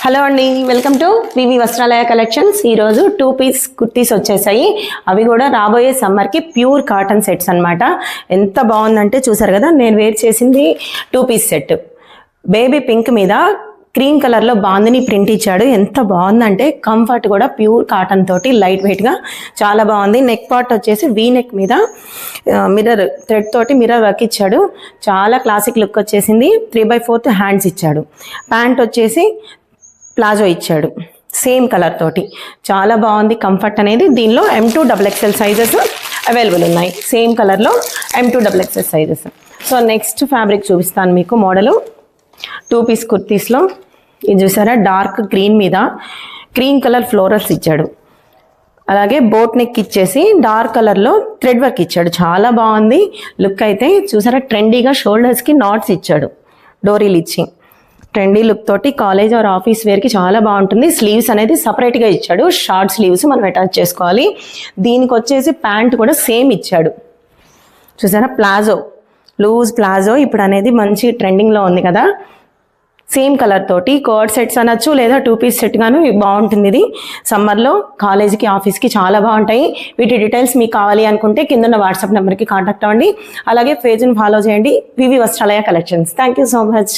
Hello అండి, welcome to V V Vastralaya collections. ఈరోజు 2 piece kurtis వచ్చేసాయి. అవి కూడా రాబోయే సమ్మర్కి ప్యూర్ కాటన్ సెట్స్ అనమాట. ఎంత బాగుందంటే చూసారు కదా, నేను వేర్ చేసింది 2 పీస్ సెట్. బేబీ పింక్ మీద క్రీమ్ కలర్లో బాందిని ప్రింట్ ఇచ్చాడు. ఎంత బాగుందంటే కంఫర్ట్ కూడా ప్యూర్ కాటన్ తోటి లైట్ వెయిట్గా చాలా బాగుంది. నెక్ పార్ట్ వచ్చేసి వీ నెక్ మీద మిర్రర్ థ్రెడ్ తోటి మిర్రర్ వర్క్ ఇచ్చాడు. చాలా క్లాసిక్ లుక్ వచ్చేసింది. 3/4 హ్యాండ్స్ ఇచ్చాడు. ప్యాంట్ వచ్చేసి ప్లాజో ఇచ్చాడు సేమ్ కలర్ తోటి. చాలా బాగుంది కంఫర్ట్ అనేది. దీనిలో M2 XXL సైజెస్ అవైలబుల్ ఉన్నాయి. సేమ్ కలర్లో M2 XXL sizes. So next fabric చూపిస్తాను మీకు. మోడలు 2 పీస్ కుర్తీస్లో ఇది చూసారా, డార్క్ గ్రీన్ మీద క్రీమ్ కలర్ ఫ్లోరల్స్ ఇచ్చాడు. అలాగే బోట్ నెక్ ఇచ్చేసి డార్క్ కలర్లో థ్రెడ్ వర్క్ ఇచ్చాడు. చాలా బాగుంది లుక్ అయితే. చూసారా, ట్రెండీగా షోల్డర్స్కి నాట్స్ ఇచ్చాడు, డోరీలు ఇచ్చి. ట్రెండీ లుక్ తోటి కాలేజ్ ఆర్ ఆఫీస్ వేర్కి చాలా బాగుంటుంది. స్లీవ్స్ అనేది సపరేట్గా ఇచ్చాడు, షార్ట్ స్లీవ్స్ మనం అటాచ్ చేసుకోవాలి. దీనికి వచ్చేసి ప్యాంట్ కూడా సేమ్ ఇచ్చాడు. చూసారా, ప్లాజో, లూజ్ ప్లాజో ఇప్పుడు అనేది మంచి ట్రెండింగ్లో ఉంది కదా. సేమ్ కలర్ తోటి కోడ్ సెట్స్ అనొచ్చు, లేదా 2 పీస్ సెట్ గాను బాగుంటుంది. ఇది సమ్మర్లో కాలేజీకి ఆఫీస్కి చాలా బాగుంటాయి. వీటి డీటెయిల్స్ మీకు కావాలి అనుకుంటే కింద వాట్సాప్ నెంబర్కి కాంటాక్ట్ అవ్వండి. అలాగే పేజ్ని ఫాలో చేయండి, V V Vastralaya collections. Thank you so much.